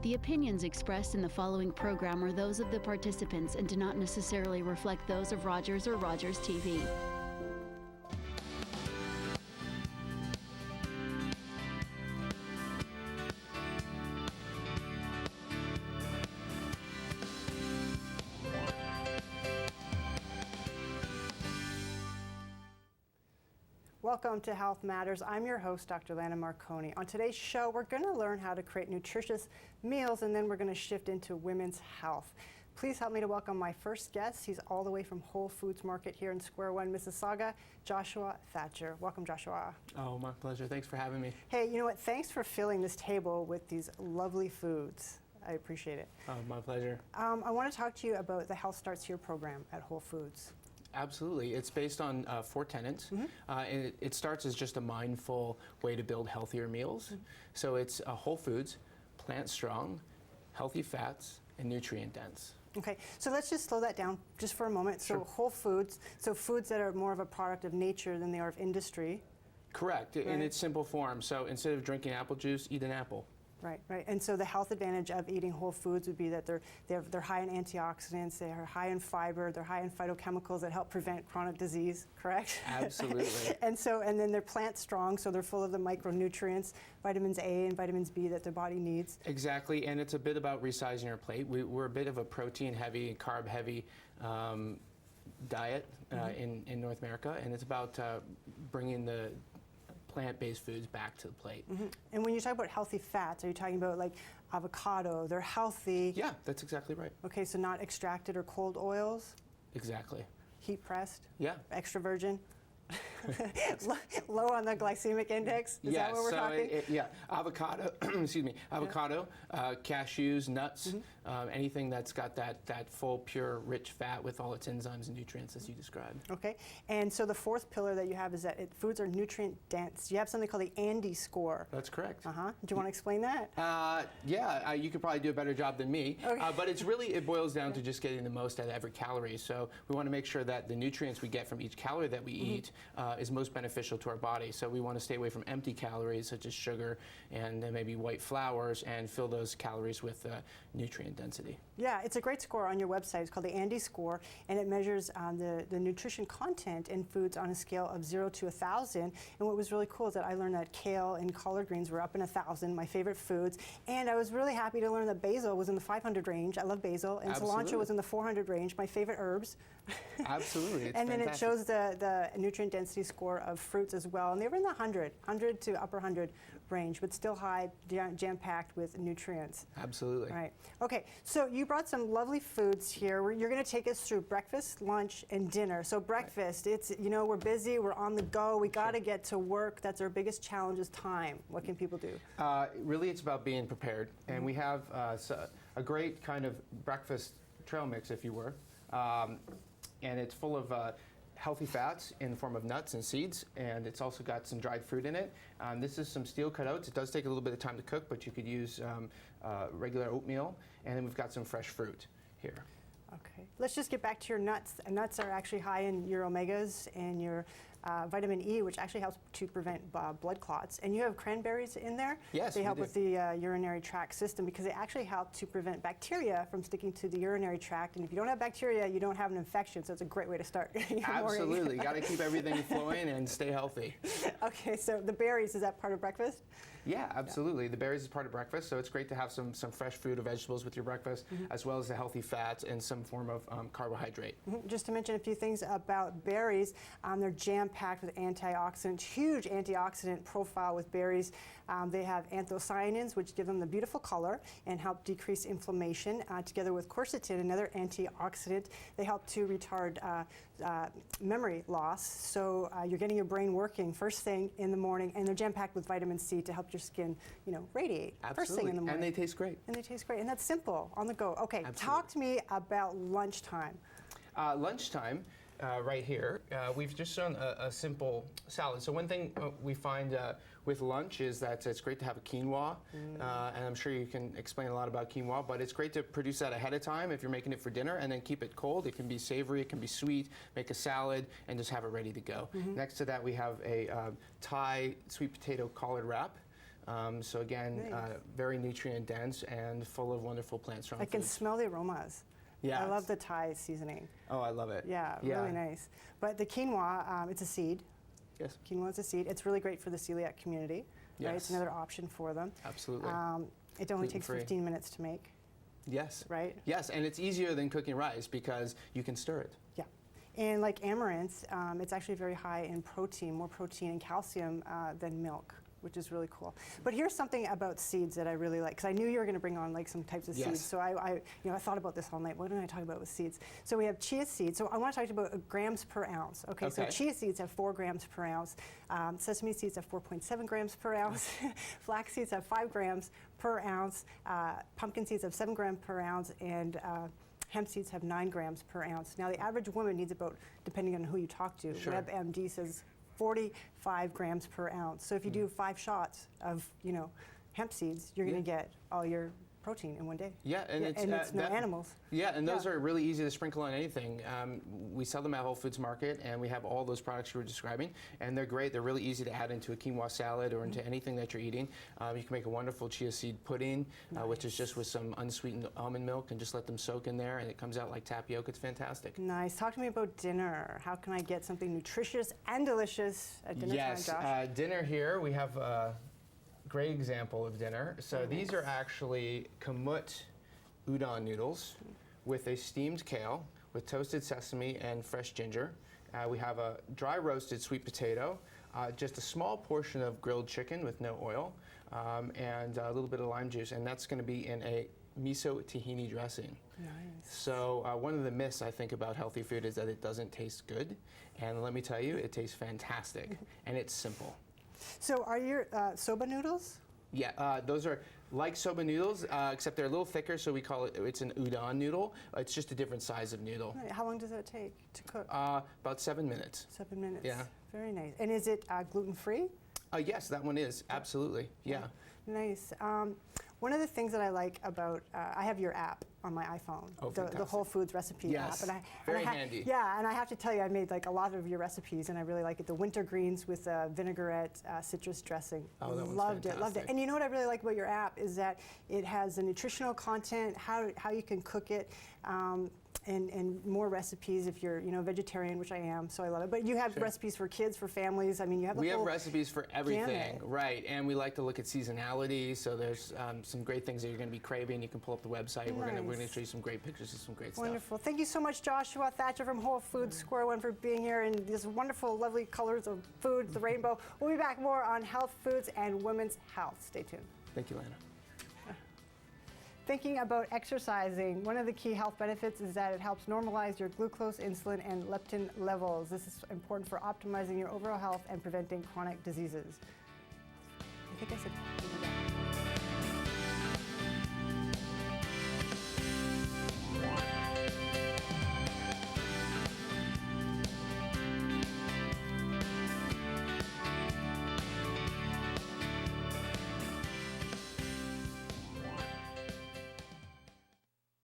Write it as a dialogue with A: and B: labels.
A: The opinions expressed in the following program are those of the participants and do not necessarily reflect those of Rogers or Rogers TV.
B: Welcome to Health Matters. I'm your host, Dr. Lana Marconi. On today's show, we're going to learn how to create nutritious meals, and then we're going to shift into women's health. Please help me to welcome my first guest. He's all the way from Whole Foods Market here in Square One, Mississauga, Joshua Thatcher. Welcome, Joshua.
C: Oh, my pleasure. Thanks for having me.
B: Hey, you know what? Thanks for filling this table with these lovely foods. I appreciate it.
C: Oh, my pleasure.
B: I want to talk to you about the Health Starts Here program at Whole Foods.
C: Absolutely. It's based on 4 tenets. And it starts as just a mindful way to build healthier meals. So it's whole foods, plant strong, healthy fats, and nutrient dense.
B: Okay, so let's just slow that down just for a moment. So
C: Sure.
B: whole foods, so foods that are more of a product of nature than they are of industry.
C: Correct, in its simple form. So instead of drinking apple juice, eat an apple.
B: Right, right. And so the health advantage of eating whole foods would be that they're high in antioxidants, they are high in fiber, they're high in phytochemicals that help prevent chronic disease, correct?
C: Absolutely.
B: and then they're plant strong, so they're full of the micronutrients, vitamins A and vitamins B that the body needs.
C: Exactly, and it's a bit about resizing your plate. We're a bit of a protein-heavy, carb-heavy diet in North America, and it's about bringing the plant-based foods back to the plate.
B: And when you talk about healthy fats, are you talking about like avocado? They're healthy.
C: Yeah, that's exactly right.
B: Okay, so not extracted or cold oils,
C: Exactly.
B: heat pressed,
C: Yeah.
B: extra virgin, low on the glycemic index. Is that what we're talking?
C: Avocado. Excuse me. Avocado, cashews, nuts, anything that's got that full, pure, rich fat with all its enzymes and nutrients as you described.
B: Okay, and so the fourth pillar that you have is that foods are nutrient dense. You have something called the Andy score.
C: That's correct.
B: Do you want to explain that?
C: You could probably do a better job than me.
B: Okay.
C: But it boils down to just getting the most out of every calorie. So we want to make sure that the nutrients we get from each calorie that we eat is most beneficial to our body. So we want to stay away from empty calories such as sugar and maybe white flours and fill those calories with nutrient density.
B: Yeah, it's a great score on your website. It's called the Andy score, and it measures the nutrition content in foods on a scale of 0 to 1,000. And what was really cool is that I learned that kale and collard greens were up in 1,000, my favorite foods. And I was really happy to learn that basil was in the 500 range. I love basil. And cilantro was in the 400 range, my favorite herbs.
C: Absolutely. It's
B: and then
C: fantastic.
B: it shows the nutrient density score of fruits as well. And they were in the 100 to upper 100 range, but still high, jam-packed with nutrients.
C: Absolutely.
B: Right. Okay, so you brought some lovely foods here. You're going to take us through breakfast, lunch, and dinner. So breakfast, it's, we're busy, we're on the go, we got to get to work. That's our biggest challenge is time. What can people do?
C: Really, it's about being prepared. And we have a great kind of breakfast trail mix, if you were. And it's full of healthy fats in the form of nuts and seeds, and it's also got some dried fruit in it. This is some steel cut oats. It does take a little bit of time to cook, but you could use regular oatmeal, and then we've got some fresh fruit here.
B: Okay, let's just get back to your nuts. Nuts are actually high in your omegas and your vitamin E, which actually helps to prevent blood clots. And you have cranberries in there?
C: Yes,
B: they help
C: we do.
B: with the urinary tract system because they actually help to prevent bacteria from sticking to the urinary tract. And if you don't have bacteria, you don't have an infection. So it's a great way to start your
C: Absolutely,
B: morning.
C: you got to keep everything flowing and stay healthy.
B: Okay, so the berries, is that part of breakfast?
C: Yeah, absolutely. The berries is part of breakfast, so it's great to have some fresh fruit or vegetables with your breakfast, as well as the healthy fats and some form of carbohydrate.
B: Just to mention a few things about berries, they're jam-packed with antioxidants, huge antioxidant profile with berries. They have anthocyanins, which give them the beautiful color and help decrease inflammation, together with quercetin, another antioxidant. They help to retard memory loss, so you're getting your brain working first thing in the morning, and they're jam-packed with vitamin C to help your skin, radiate first thing in the morning.
C: And they taste great.
B: And they taste great, and that's simple, on the go. Okay,
C: Absolutely.
B: Talk to me about lunchtime.
C: Lunchtime, right here, we've just shown a simple salad. So one thing we find with lunch is that it's great to have a quinoa, and I'm sure you can explain a lot about quinoa, but it's great to produce that ahead of time if you're making it for dinner, and then keep it cold. It can be savory, it can be sweet, make a salad, and just have it ready to go. Next to that, we have a Thai sweet potato collard wrap. So again,
B: Nice.
C: very nutrient dense and full of wonderful plant strong
B: I can
C: foods.
B: smell the aromas.
C: Yeah.
B: I love the Thai seasoning.
C: Oh, I love it.
B: Yeah, really nice. But the quinoa, it's a seed.
C: Yes.
B: Quinoa is a seed. It's really great for the celiac community. Right? It's
C: Yes.
B: another option for them.
C: Absolutely.
B: It only takes
C: Gluten-free.
B: 15 minutes to make,
C: Yes.
B: right?
C: Yes, and it's easier than cooking rice because you can stir it.
B: Yeah. And like amaranth, it's actually very high in protein, more protein and calcium than milk, which is really cool. But here's something about seeds that I really like, because I knew you were going to bring on like some types of
C: Yes.
B: seeds. So I thought about this all night. What did I talk about with seeds? So we have chia seeds. So I want to talk about grams per ounce. Okay. So
C: Okay.
B: chia seeds have 4 grams per ounce. Sesame seeds have 4.7 grams per ounce. Flax seeds have 5 grams per ounce. Pumpkin seeds have 7 grams per ounce, and hemp seeds have 9 grams per ounce. Now the average woman needs about, depending on who you talk to,
C: Sure.
B: WebMD says 45 grams per ounce. So if you do 5 shots of, hemp seeds, you're going to get all your protein in one day.
C: Yeah, and it's
B: no animals.
C: Yeah, and those
B: Yeah.
C: are really easy to sprinkle on anything. We sell them at Whole Foods Market, and we have all those products you were describing, and they're great. They're really easy to add into a quinoa salad or into anything that you're eating. You can make a wonderful chia seed pudding, which is just with some unsweetened almond milk, and just let them soak in there, and it comes out like tapioca. It's fantastic.
B: Nice. Talk to me about dinner. How can I get something nutritious and delicious at dinner
C: Yes,
B: time, Josh?
C: dinner here, we have a great example of dinner. So these are actually kamut udon noodles with a steamed kale, with toasted sesame and fresh ginger. We have a dry roasted sweet potato, just a small portion of grilled chicken with no oil, and a little bit of lime juice, and that's going to be in a miso tahini dressing.
B: Nice.
C: So one of the myths I think about healthy food is that it doesn't taste good, and let me tell you, it tastes fantastic, and it's simple.
B: So are your soba noodles?
C: Yeah, those are like soba noodles, except they're a little thicker, so we call it's an udon noodle. It's just a different size of noodle.
B: Right. How long does that take to cook?
C: About 7 minutes.
B: 7 minutes.
C: Yeah.
B: Very nice. And is it gluten-free?
C: Yes, that one is, absolutely, yeah.
B: Nice. One of the things that I like about, I have your app on my iPhone,
C: Oh,
B: the
C: fantastic.
B: Whole Foods recipe
C: Yes,
B: app.
C: very handy.
B: Yeah, and I have to tell you, I made like a lot of your recipes, and I really like it. The winter greens with vinaigrette citrus dressing.
C: Oh, that one's
B: loved it.
C: fantastic.
B: And you know what I really like about your app is that it has the nutritional content, how you can cook it. And more recipes if you're, vegetarian, which I am, so I love it. But you have
C: Sure.
B: recipes for kids, for families. I mean, you have the
C: We have
B: whole
C: recipes for everything,
B: gamut.
C: right? And we like to look at seasonality. So there's some great things that you're going to be craving. You can pull up the website. We're going to
B: Nice.
C: show you some great pictures of some great stuff.
B: Wonderful. Thank you so much, Joshua Thatcher from Whole Foods Square One, for being here in these wonderful, lovely colors of food, the rainbow. We'll be back more on health foods and women's health. Stay tuned.
C: Thank you, Lana.
B: Thinking about exercising, one of the key health benefits is that it helps normalize your glucose, insulin, and leptin levels. This is important for optimizing your overall health and preventing chronic diseases. I think I said.